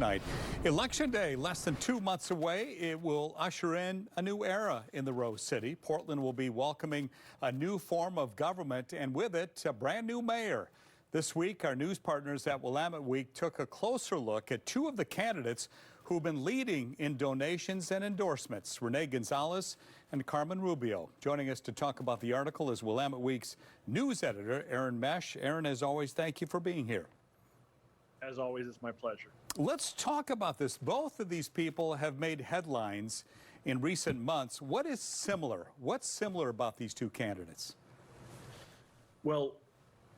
night. Election Day, less than 2 months away. It will usher in a new era in the Rose City. Portland will be welcoming a new form of government, and with it, a brand new mayor. This week, our news partners at Willamette Week took a closer look at two of the candidates who've been leading in donations and endorsements, Renee Gonzalez and Carmen Rubio. Joining us to talk about the article is Willamette Week's news editor, Aaron Mesh. Aaron, as always, thank you for being here. As always, it's my pleasure. Let's talk about this. Both of these people have made headlines in recent months. What is similar? What's similar about these two candidates? Well,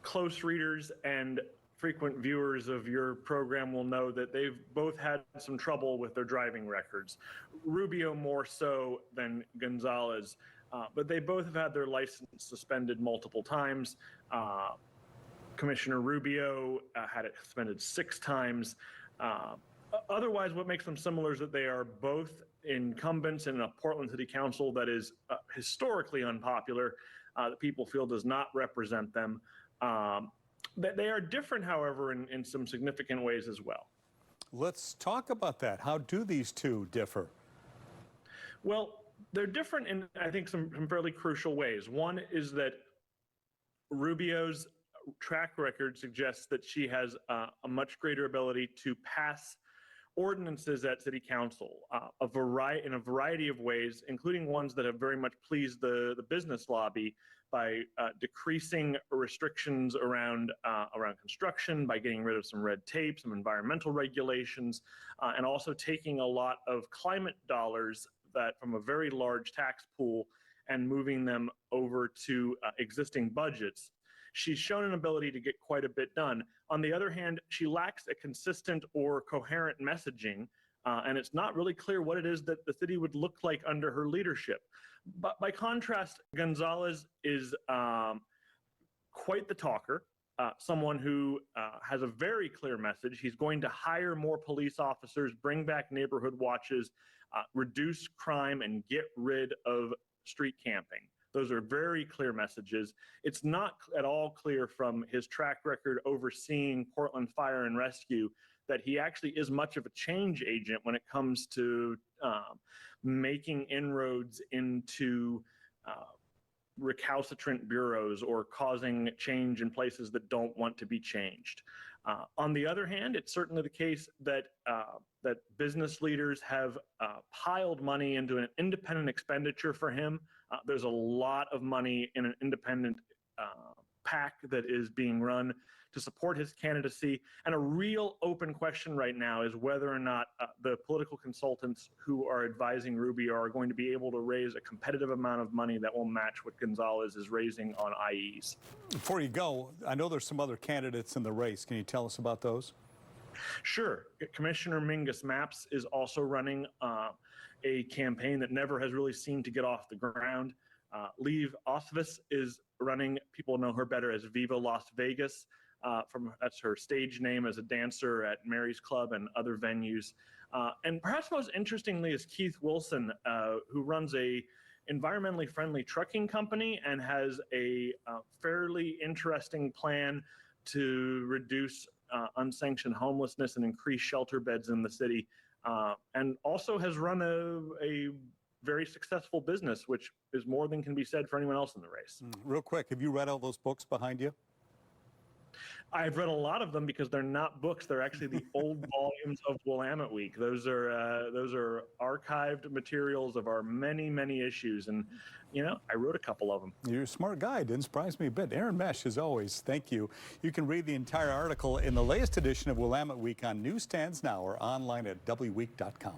close readers and frequent viewers of your program will know that they've both had some trouble with their driving records. Rubio more so than Gonzalez, but they both have had their license suspended multiple times. Commissioner Rubio had it suspended 6 times. Otherwise, what makes them similar is that they are both incumbents in a Portland City Council that is historically unpopular, that people feel does not represent them. They are different, however, in some significant ways as well. Let's talk about that. How do these two differ? Well, they're different in, I think, some fairly crucial ways. One is that Rubio's track record suggests that she has a much greater ability to pass ordinances at City Council in a variety of ways, including ones that have very much pleased the business lobby by decreasing restrictions around construction, by getting rid of some red tape, some environmental regulations, and also taking a lot of climate dollars that from a very large tax pool and moving them over to existing budgets. She's shown an ability to get quite a bit done. On the other hand, she lacks a consistent or coherent messaging, and it's not really clear what it is that the city would look like under her leadership. But by contrast, Gonzalez is quite the talker, someone who has a very clear message. He's going to hire more police officers, bring back neighborhood watches, reduce crime, and get rid of street camping. Those are very clear messages. It's not at all clear from his track record overseeing Portland Fire and Rescue that he actually is much of a change agent when it comes to making inroads into recalcitrant bureaus or causing change in places that don't want to be changed. On the other hand, it's certainly the case that that business leaders have piled money into an independent expenditure for him. There's a lot of money in an independent PAC that is being run to support his candidacy. And a real open question right now is whether or not the political consultants who are advising Rubio are going to be able to raise a competitive amount of money that will match what Gonzalez is raising on IEs. Before you go, I know there's some other candidates in the race. Can you tell us about those? Sure. Commissioner Mingus Mapps is also running a campaign that never has really seemed to get off the ground. Leave Osvis is running. People know her better as Viva Las Vegas. That's her stage name as a dancer at Mary's Club and other venues. And perhaps most interestingly is Keith Wilson, who runs a environmentally friendly trucking company and has a fairly interesting plan to reduce unsanctioned homelessness and increase shelter beds in the city, and also has run a very successful business, which is more than can be said for anyone else in the race. Real quick, have you read all those books behind you? I've read a lot of them because they're not books. They're actually the old volumes of Willamette Week. Those are archived materials of our many, many issues. And, you know, I wrote a couple of them. You're a smart guy. Didn't surprise me a bit. Aaron Mesh, as always, thank you. You can read the entire article in the latest edition of Willamette Week on newsstands now or online at wweek.com.